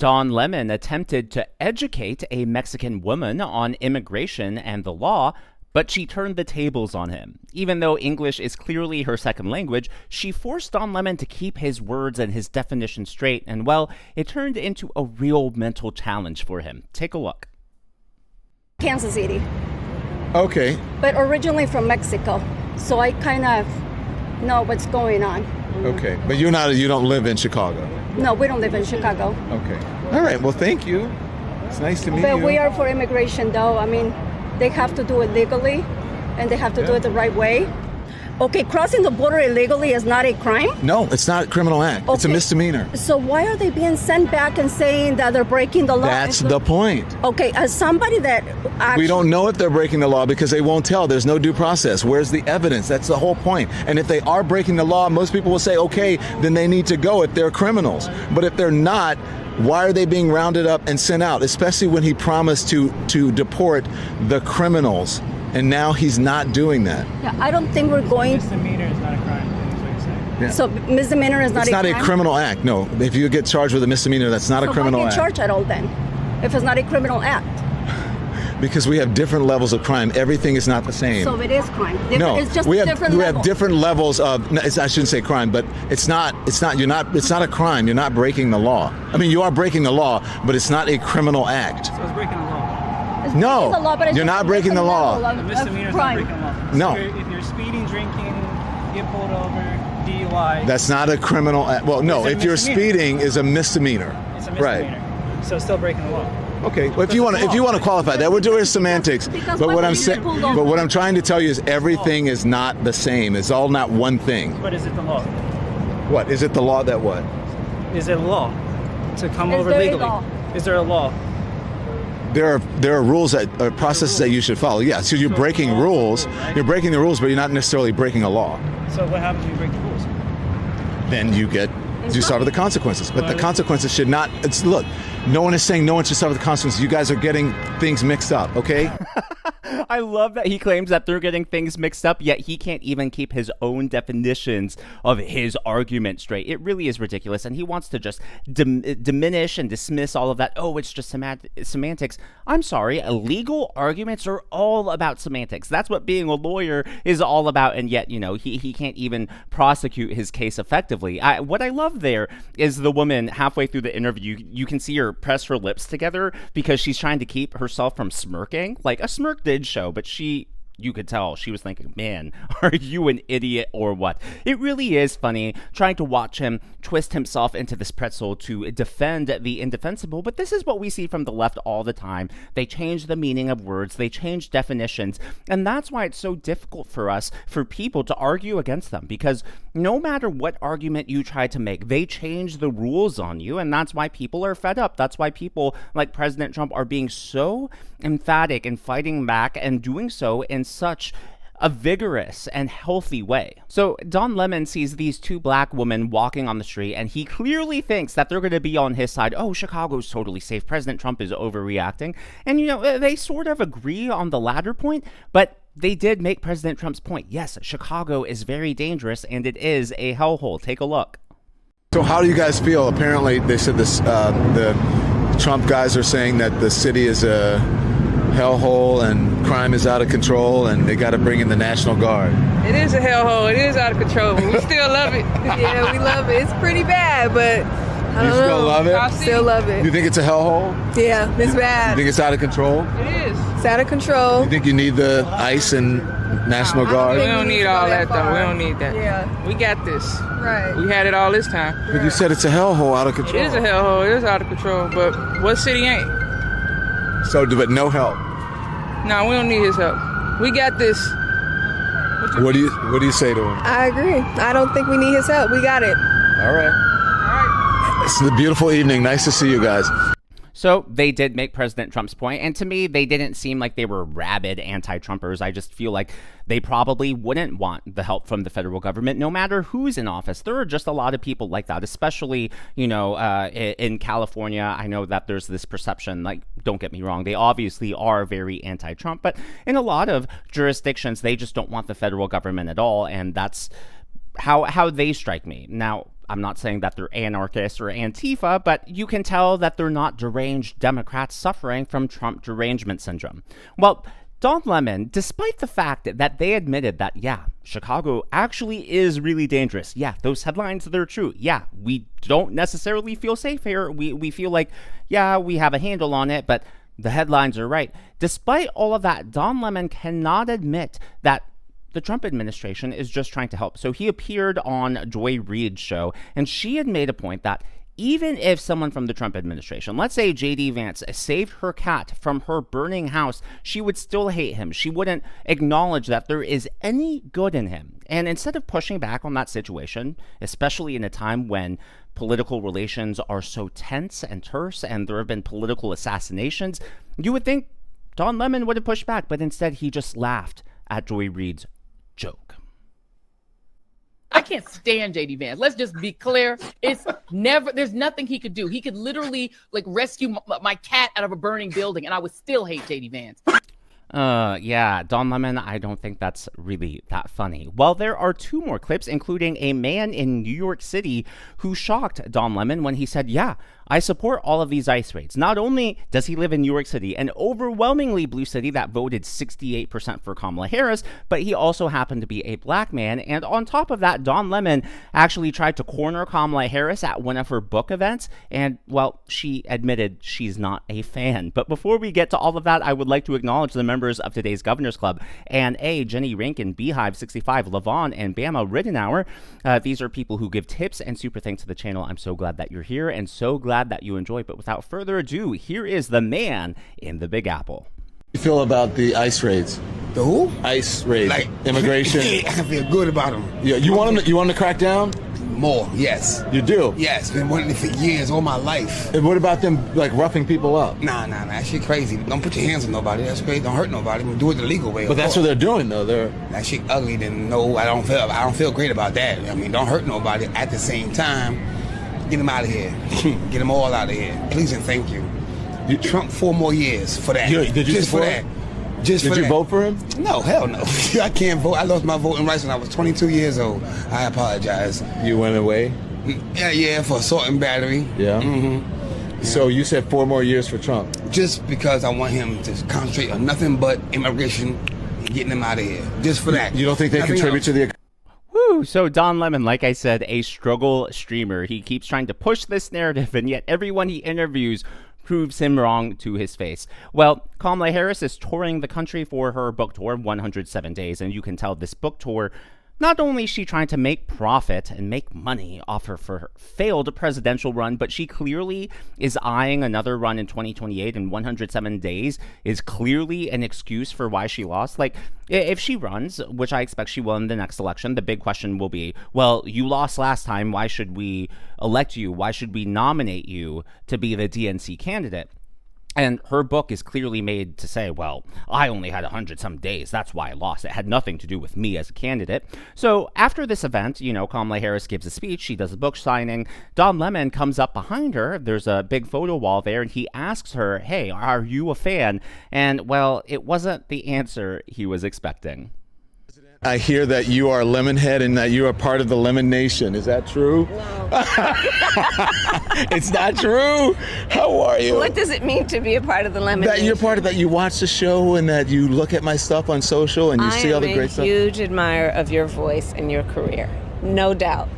Don Lemon attempted to educate a Mexican woman on immigration and the law, but she turned the tables on him. Even though English is clearly her second language, she forced Don Lemon to keep his words and his definition straight, and well, it turned into a real mental challenge for him. Take a look. Kansas City. Okay. But originally from Mexico, so I kind of know what's going on. Okay, but you don't live in Chicago. No, we don't live in Chicago. Okay. All right. Well, thank you. It's nice to meet you. But we are for immigration, though. I mean, they have to do it legally, and they have to do it the right way. Okay, crossing the border illegally is not a crime? No, it's not a criminal act. Okay. It's a misdemeanor. So why are they being sent back and saying that they're breaking the law? That's the point. Okay, as somebody that actually... We don't know if they're breaking the law because they won't tell. There's no due process. Where's the evidence? That's the whole point. And if they are breaking the law, most people will say, okay, then they need to go if they're criminals. But if they're not, why are they being rounded up and sent out? Especially when he promised to deport the criminals. And now he's not doing that. Yeah, I don't think we're going... Misdemeanor is not a crime, is what you're saying. Yeah. So misdemeanor is not a crime? It's not a criminal act, no. If you get charged with a misdemeanor, that's not a criminal act. So why do you charge at all then, if it's not a criminal act? Because we have different levels of crime. Everything is not the same. So it is crime. No, it's just we different have levels. different levels of. I shouldn't say crime, but it's not a crime. You're not breaking the law. I mean, you are breaking the law, but it's not a criminal act. So it's breaking the law. It's No, breaking the law, but it's you're just not a breaking the different law. level A of misdemeanor is not crime. breaking the law. No. So if you're speeding, drinking, get pulled over, DUI. That's not a criminal act. Well, no, It's a if you're misdemeanor. speeding, is a misdemeanor. It's a misdemeanor. Right. So it's still breaking the law. Okay. Well, if you want to qualify that, we're doing semantics. Because But why what would I'm you saying, get pulled over? but what I'm trying to tell you is everything is not the same. It's all not one thing. But is it the law? What is it? The law that what? Is it a law to come Is over there a legally? law? Is there a law? There are rules that processes that you should follow. Yeah, so you're breaking rules. You're breaking the rules, but you're not necessarily breaking a law. So what happens when you break the rules? Then you suffer the consequences. But the consequences should not. Look, no one is saying no one should suffer the consequences. You guys are getting things mixed up. Okay. I love that he claims that they're getting things mixed up, yet he can't even keep his own definitions of his argument straight. It really is ridiculous, and he wants to just diminish and dismiss all of that. Oh, it's just semantics. I'm sorry, legal arguments are all about semantics. That's what being a lawyer is all about, and yet, he can't even prosecute his case effectively. What I love there is the woman halfway through the interview, you can see her press her lips together because she's trying to keep herself from smirking. Like, a smirk did show, but you could tell she was thinking, man, are you an idiot or what? It really is funny trying to watch him twist himself into this pretzel to defend the indefensible, but this is what we see from the left all the time. They change the meaning of words, they change definitions, and that's why it's so difficult for people to argue against them, because no matter what argument you try to make, they change the rules on you, and that's why people are fed up. That's why people like President Trump are being so emphatic and fighting back and doing so in such a vigorous and healthy way. So Don Lemon sees these two black women walking on the street, and he clearly thinks that they're going to be on his side. Oh, Chicago's totally safe. President Trump is overreacting. And, they sort of agree on the latter point, but they did make President Trump's point. Yes, Chicago is very dangerous, and it is a hellhole. Take a look. So how do you guys feel? Apparently, they said this. The Trump guys are saying that the city is a hellhole and crime is out of control, and they got to bring in the National Guard. It is a hellhole. It is out of control, but we still love it. Yeah, we love it. It's pretty bad, but I don't know. You still love it? I still love it. You think it's a hellhole? Yeah, it's You bad. think it's out of control? It is. It's out of control. You think you need the ICE and National Guard? We don't need all that, though. We don't need that. Yeah. We got this. Right. We had it all this time. But you said it's a hellhole out of It control. is a hellhole. It is out of control, but what city ain't? So, but no help. No, we don't need his help. We got this. What do you say to him? I agree. I don't think we need his help. We got it. All right. All right. It's a beautiful evening. Nice to see you guys. So they did make President Trump's point, and to me, they didn't seem like they were rabid anti-Trumpers. I just feel like they probably wouldn't want the help from the federal government, no matter who's in office. There are just a lot of people like that, especially, in California. I know that there's this perception, like, don't get me wrong, they obviously are very anti-Trump, but in a lot of jurisdictions, they just don't want the federal government at all, and that's how they strike me. Now, I'm not saying that they're anarchists or Antifa, but you can tell that they're not deranged Democrats suffering from Trump derangement syndrome. Well, Don Lemon, despite the fact that they admitted that, yeah, Chicago actually is really dangerous. Yeah, those headlines, they're true. Yeah, we don't necessarily feel safe here. We feel like, yeah, we have a handle on it, but the headlines are right. Despite all of that, Don Lemon cannot admit that the Trump administration is just trying to help. So he appeared on Joy Reid's show, and she had made a point that even if someone from the Trump administration, let's say J.D. Vance, saved her cat from her burning house, she would still hate him. She wouldn't acknowledge that there is any good in him. And instead of pushing back on that situation, especially in a time when political relations are so tense and terse and there have been political assassinations, you would think Don Lemon would have pushed back, but instead he just laughed at Joy Reid's joke. I can't stand JD Vance. Let's just be clear. There's nothing he could do. He could literally rescue my cat out of a burning building and I would still hate JD Vance. Yeah, Don Lemon, I don't think that's really that funny. Well, there are two more clips, including a man in New York City who shocked Don Lemon when he said, yeah, I support all of these ICE raids. Not only does he live in New York City, an overwhelmingly blue city that voted 68% for Kamala Harris, but he also happened to be a black man. And on top of that, Don Lemon actually tried to corner Kamala Harris at one of her book events. And, well, she admitted she's not a fan. But before we get to all of that, I would like to acknowledge the members of today's Governor's Club. Ann A., Jenny Rankin, Beehive 65, Levon, and Bama Riddenauer. These are people who give tips and super thanks to the channel. I'm so glad that you're here and so glad that you enjoy. But without further ado, here is the man in the Big Apple. You feel about the ICE raids? The who? ICE raids, like immigration. I feel good about them. Yeah, you want them? You want them to crack down? More, yes. You do? Yes, been wanting it for years, all my life. And what about them roughing people up? Nah, that shit crazy. Don't put your hands on nobody. That's crazy. Don't hurt nobody. Do it the legal way. But that's what they're doing, though. That shit ugly. Then no, I don't feel great about that. I mean, don't hurt nobody. At the same time, get them out of here. Get them all out of here. Please and thank you. Trump 4 more years for that. Did you just for that? Just Did for you that. vote for him? No, hell no. I can't vote. I lost my voting rights when I was 22 years old. I apologize. You went away? Yeah, for assault and battery. Yeah. Mm-hmm. So you said 4 more years for Trump? Just because I want him to concentrate on nothing but immigration and getting them out of here. Just for that. You don't think they Nothing contribute else. to the... Woo! So Don Lemon, like I said, a struggle streamer. He keeps trying to push this narrative, and yet everyone he interviews proves him wrong to his face. Well, Kamala Harris is touring the country for her book tour, 107 Days, and you can tell this book tour, not only is she trying to make profit and make money off her for her failed presidential run, but she clearly is eyeing another run in 2028, and 107 days is clearly an excuse for why she lost. Like, if she runs, which I expect she will in the next election, the big question will be, well, you lost last time, why should we elect you? Why should we nominate you to be the DNC candidate? And her book is clearly made to say, well, I only had 100-some days. That's why I lost. It had nothing to do with me as a candidate. So after this event, Kamala Harris gives a speech. She does a book signing. Don Lemon comes up behind her. There's a big photo wall there. And he asks her, hey, are you a fan? And, well, it wasn't the answer he was expecting. I hear that you are Lemonhead and that you are part of the Lemon Nation. Is that true? No. It's not true. How are you? What does it mean to be a part of the Lemon That you're Nation? part of that. You watch the show and that you look at my stuff on social and you see all the great stuff. I am a huge admirer of your voice and your career, no doubt.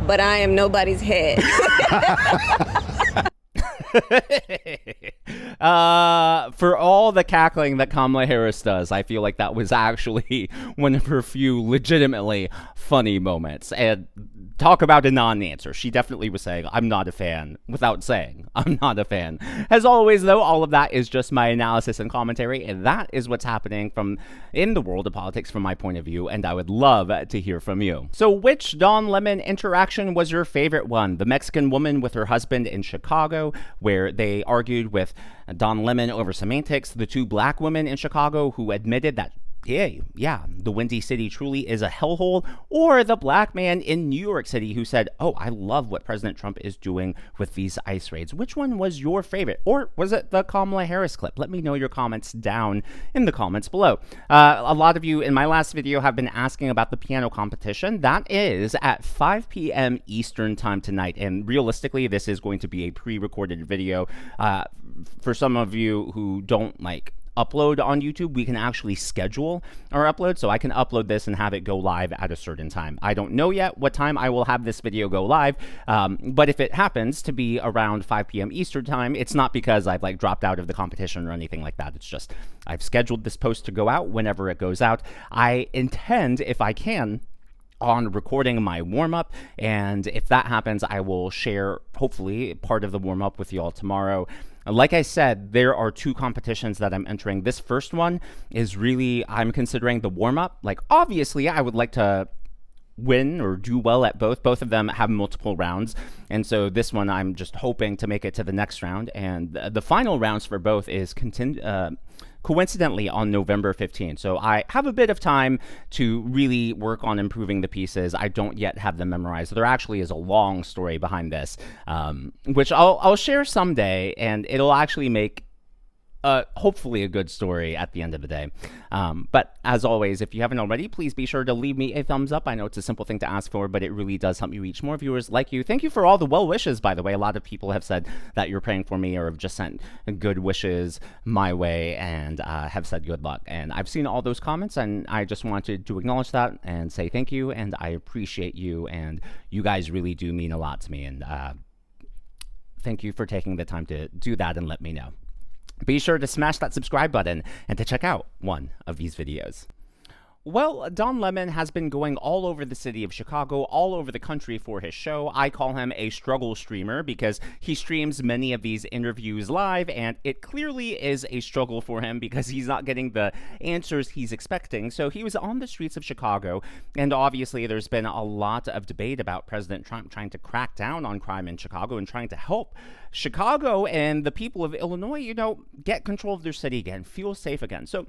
But I am nobody's head. For all the cackling that Kamala Harris does, I feel like that was actually one of her few legitimately funny moments. And talk about a non-answer. She definitely was saying, I'm not a fan, without saying, I'm not a fan. As always, though, all of that is just my analysis and commentary, and that is what's happening in the world of politics from my point of view, and I would love to hear from you. So which Don Lemon interaction was your favorite one? The Mexican woman with her husband in Chicago, where they argued with Don Lemon over semantics, the 2 black women in Chicago who admitted that Yeah, the Windy City truly is a hellhole, or the black man in New York City who said, oh, I love what President Trump is doing with these ICE raids. Which one was your favorite? Or was it the Kamala Harris clip? Let me know your comments down in the comments below. A lot of you in my last video have been asking about the piano competition. That is at 5 p.m. Eastern time tonight, and realistically, this is going to be a pre-recorded video. For some of you who don't like upload on YouTube, we can actually schedule our upload, so I can upload this and have it go live at a certain time. I don't know yet what time I will have this video go live, but if it happens to be around 5 p.m. Eastern time, it's not because I've like dropped out of the competition or anything like that. It's just I've scheduled this post to go out whenever it goes out. I intend, if I can, on recording my warm-up, and if that happens, I will share hopefully part of the warm-up with you all tomorrow. Like I said, there are 2 competitions that I'm entering. This first one is really, I'm considering the warm-up. Like, obviously, I would like to win or do well at both. Both of them have multiple rounds. And so this one, I'm just hoping to make it to the next round. And the final rounds for both is coincidentally on November 15th. So I have a bit of time to really work on improving the pieces. I don't yet have them memorized. There actually is a long story behind this, which I'll share someday, and it'll actually make hopefully a good story at the end of the day. But as always, if you haven't already, please be sure to leave me a thumbs up. I know it's a simple thing to ask for, but it really does help me reach more viewers like you. Thank you for all the well wishes, by the way. A lot of people have said that you're praying for me or have just sent good wishes my way and have said good luck. And I've seen all those comments, and I just wanted to acknowledge that and say thank you, and I appreciate you, and you guys really do mean a lot to me. And thank you for taking the time to do that and let me know. Be sure to smash that subscribe button and to check out one of these videos. Well, Don Lemon has been going all over the city of Chicago, all over the country for his show. I call him a struggle streamer because he streams many of these interviews live, and it clearly is a struggle for him because he's not getting the answers he's expecting. So he was on the streets of Chicago, and obviously there's been a lot of debate about President Trump trying to crack down on crime in Chicago and trying to help Chicago and the people of Illinois, get control of their city again, feel safe again. So,